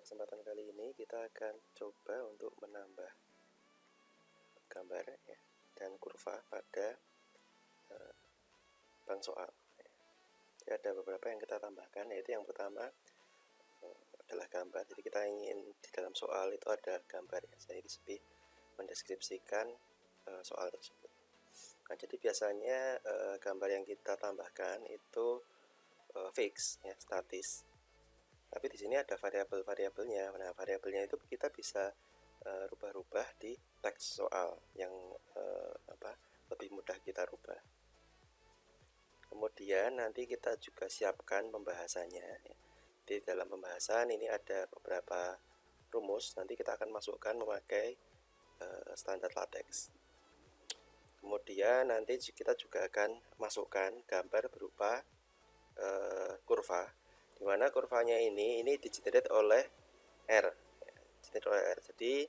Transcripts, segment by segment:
kesempatan kali ini kita akan coba untuk menambah gambar ya, dan kurva pada bank soal. Jadi ada beberapa yang kita tambahkan, yaitu yang pertama adalah gambar. Jadi kita ingin di dalam soal itu ada gambar ya. Saya lebih mendeskripsikan soal tersebut. Nah, jadi biasanya gambar yang kita tambahkan itu fix ya, statis. Tapi di sini ada variabel-variabelnya. Nah, variabelnya itu kita bisa rubah-rubah di teks soal yang lebih mudah kita rubah. Kemudian nanti kita juga siapkan pembahasannya ya. Di dalam pembahasan ini ada beberapa rumus, nanti kita akan masukkan memakai standar LaTeX. Kemudian nanti kita juga akan masukkan gambar berupa kurva, di mana kurvanya ini di-generate oleh R. Jadi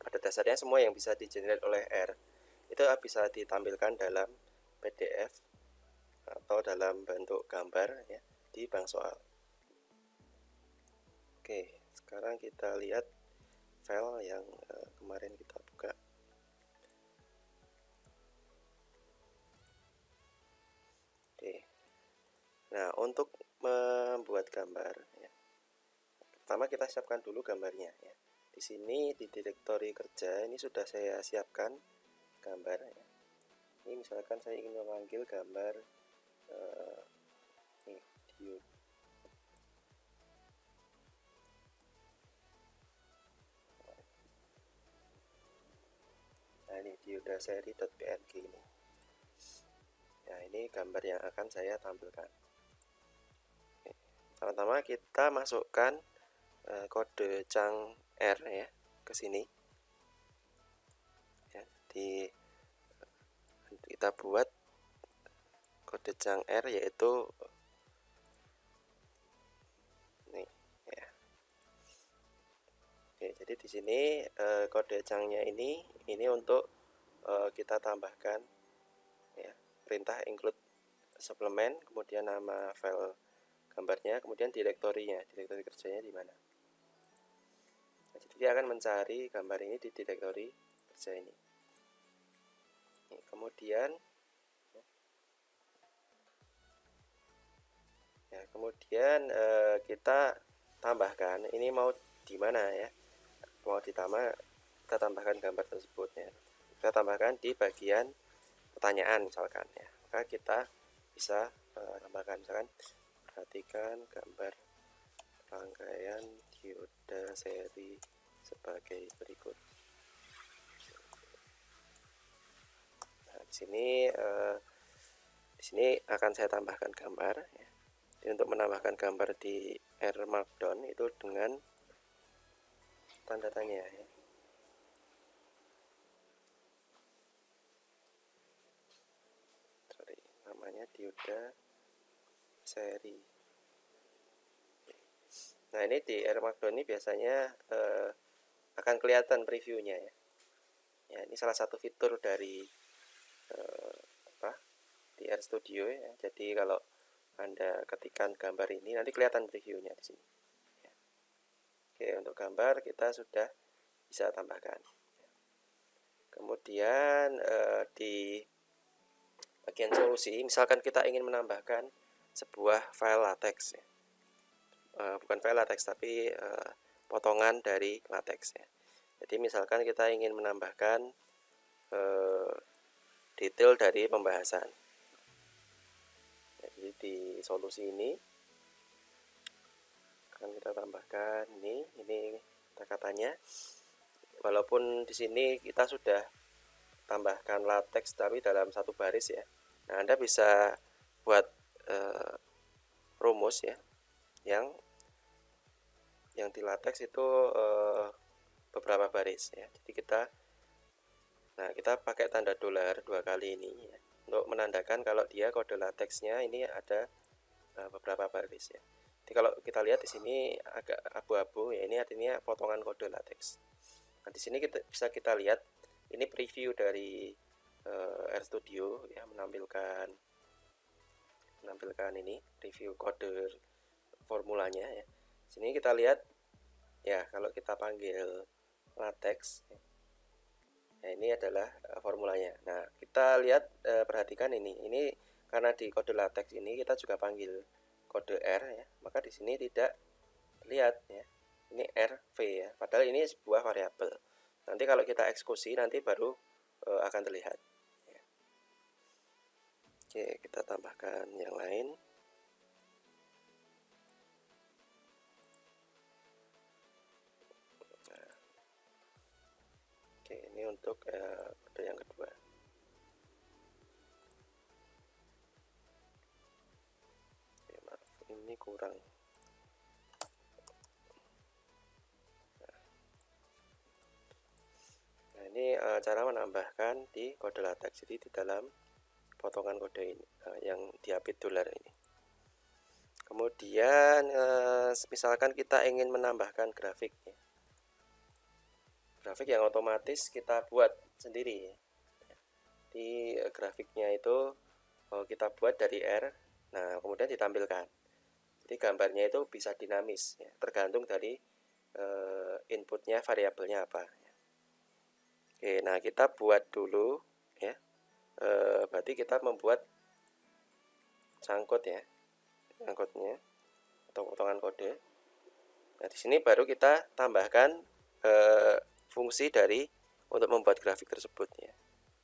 pada dasarnya semua yang bisa di-generate oleh R itu bisa ditampilkan dalam PDF atau dalam bentuk gambar ya, di bank soal. Oke, sekarang kita lihat file yang kemarin kita buka. Oke. Nah, untuk membuat gambar ya, pertama kita siapkan dulu gambarnya ya. Di sini di direktori kerja ini sudah saya siapkan gambar ya. Ini misalkan saya ingin memanggil gambar diode. Nah, ini diode seri.png ini. Nah, ini gambar yang akan saya tampilkan. Pertama kita masukkan kode Chang R ya ke sini. Ya, kita buat kode Chang R yaitu ini ya. Oke, jadi di sini kode Changnya ini untuk kita tambahkan ya, perintah include suplemen, kemudian nama file gambarnya, kemudian direktori kerjanya di mana. Nah, jadi dia akan mencari gambar ini di direktori kerja ini. Kemudian kita tambahkan ini mau di mana ya, mau kita tambahkan gambar tersebut ya. Kita tambahkan di bagian pertanyaan misalkan ya, maka kita bisa tambahkan misalkan perhatikan gambar rangkaian dioda seri sebagai berikut. Nah, di sini akan saya tambahkan gambar ya. Jadi untuk menambahkan gambar di R Markdown itu dengan tanda tanya ya. Namanya dioda seri. Nah, ini di R Markdown ini biasanya akan kelihatan previewnya ya. Ya, ini salah satu fitur dari di R Studio ya. Jadi kalau Anda ketikkan gambar ini nanti kelihatan previewnya di sini. Ya. Oke, untuk gambar kita sudah bisa tambahkan. Kemudian di bagian solusi, misalkan kita ingin menambahkan sebuah file LaTeX ya. Bukan file LaTeX tapi potongan dari LaTeX ya. Jadi misalkan kita ingin menambahkan detail dari pembahasan. Jadi di solusi ini akan kita tambahkan ini kata-katanya. Walaupun di sini kita sudah tambahkan LaTeX tapi dalam satu baris ya. Nah, Anda bisa buat rumus ya yang di LaTeX itu beberapa baris ya. Jadi kita pakai tanda dolar 2 kali ini ya, untuk menandakan kalau dia kode LaTeX-nya ini ada beberapa baris ya. Jadi kalau kita lihat di sini agak abu-abu ya, ini artinya potongan kode LaTeX. Nah, di sini bisa kita lihat ini preview dari R Studio ya, menampilkan ini review kode formulanya ya. Sini kita lihat Ya, kalau kita panggil latex, nah ini adalah formulanya. Nah, kita lihat, perhatikan ini karena di kode latex ini kita juga panggil kode R ya, maka di sini tidak lihat ya, ini RV ya, padahal ini sebuah variabel. Nanti kalau kita eksekusi nanti baru akan terlihat ya. Oke, kita tambahkan yang lain. Nah, oke, ini untuk kode yang kedua. Oke, maaf, ini kurang. Nah, ini cara menambahkan di kode latex, jadi di dalam potongan kode ini yang diapit dolar ini. Kemudian misalkan kita ingin menambahkan grafik ya. Grafik yang otomatis kita buat sendiri ya. Di grafiknya itu kita buat dari R, nah kemudian ditampilkan. Jadi gambarnya itu bisa dinamis ya, tergantung dari inputnya variabelnya apa ya. Oke, nah kita buat dulu ya. Berarti kita membuat sangkut ya, sangkutnya atau potongan kode. Nah di sini baru kita tambahkan fungsi dari untuk membuat grafik tersebut ya.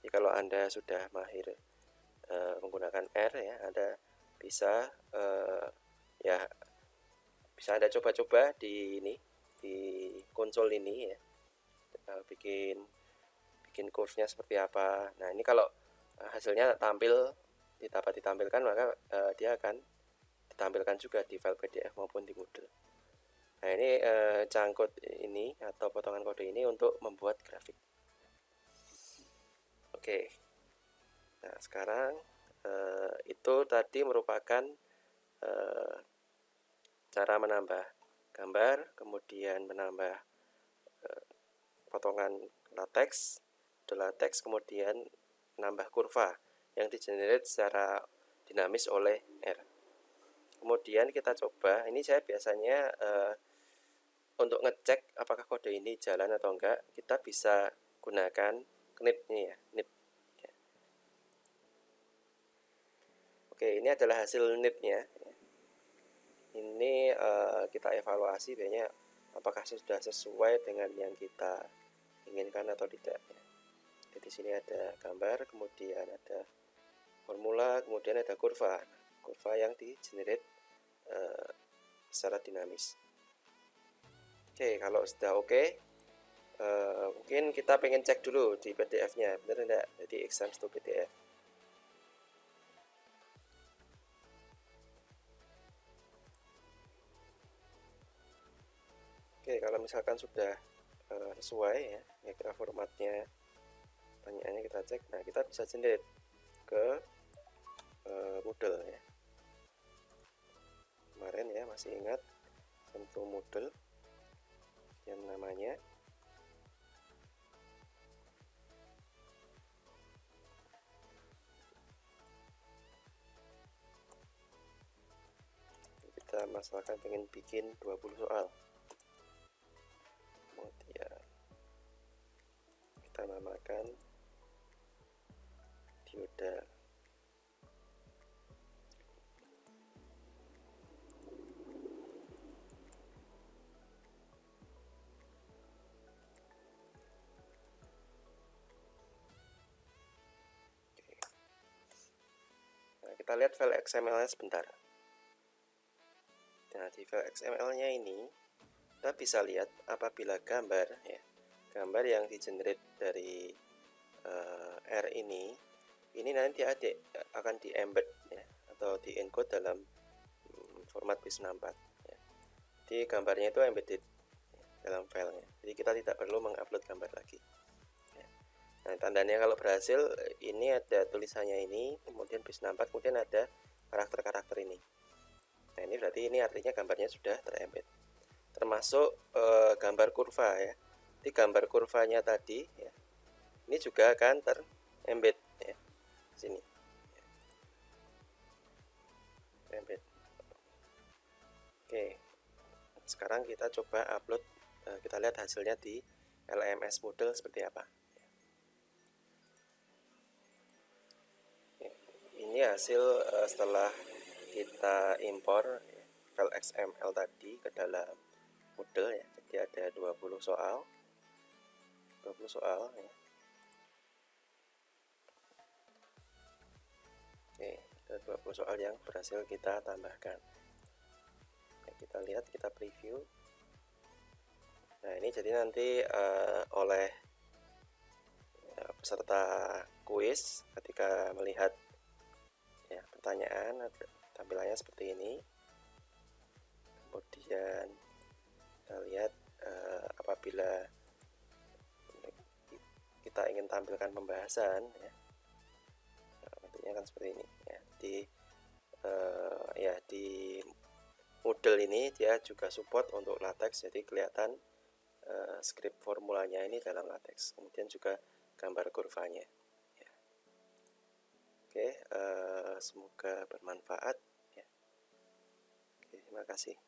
Jadi kalau Anda sudah mahir menggunakan R ya, Anda bisa ya bisa Anda coba-coba di ini, di konsol ini ya, bikin curve-nya seperti apa. Nah ini kalau hasilnya dapat ditampilkan, maka dia akan ditampilkan juga di file PDF maupun di Moodle. Nah ini cangkut ini atau potongan kode ini untuk membuat grafik. Oke, nah sekarang itu tadi merupakan cara menambah gambar, kemudian menambah potongan latex, kemudian menambah kurva yang digenerate secara dinamis oleh R. Kemudian kita coba, ini saya biasanya untuk ngecek apakah kode ini jalan atau enggak, kita bisa gunakan knit ini ya, knit. Oke, ini adalah hasil knitnya. Ini kita evaluasi biasanya apakah sudah sesuai dengan yang kita inginkan atau tidak. Jadi di sini ada gambar, kemudian ada formula, kemudian ada kurva. Kurva yang di generate secara dinamis. Oke, kalau sudah oke, mungkin kita pengen cek dulu di PDF-nya, benar enggak? Jadi exams to PDF. Oke, kalau misalkan sudah sesuai ya, kira formatnya, pertanyaannya kita cek. Nah, kita bisa generate ke Moodle ya. Kemarin ya, masih ingat sentuh Moodle yang namanya. Kita masalkan pengen bikin 20 soal. Kemudian kita namakan dioda. Nah, kita lihat file XML-nya sebentar. Nah, di file XML-nya ini kita bisa lihat apabila gambar ya, gambar yang di-generate dari R ini nanti akan di-embed ya, atau di-encode dalam format bis64 ya. Jadi gambarnya itu embedded ya, dalam filenya. Jadi kita tidak perlu mengupload gambar lagi. Ya. Nah, tandanya kalau berhasil, ini ada tulisannya ini, kemudian bis64, kemudian ada karakter-karakter ini. Nah, ini berarti ini artinya gambarnya sudah terembed. Termasuk gambar kurva ya. Jadi gambar kurvanya tadi ya, ini juga akan terembed ya, sini. Embed. Oke, sekarang kita coba upload kita lihat hasilnya di LMS Moodle seperti apa. Ini hasil setelah kita impor file XML tadi ke dalam Moodle ya. Jadi ada 20 soal ya. Oke, ada 20 soal yang berhasil kita tambahkan. Nah, kita lihat, kita preview. Nah, ini jadi nanti oleh peserta kuis ketika melihat ya pertanyaan, tampilannya seperti ini. Kemudian kita lihat apabila kita ingin tampilkan pembahasan ya, bentuknya kan seperti ini ya. Di Moodle ini dia juga support untuk LaTeX, jadi kelihatan script formulanya ini dalam LaTeX, kemudian juga gambar kurvanya ya. Oke, semoga bermanfaat ya. Oke, terima kasih.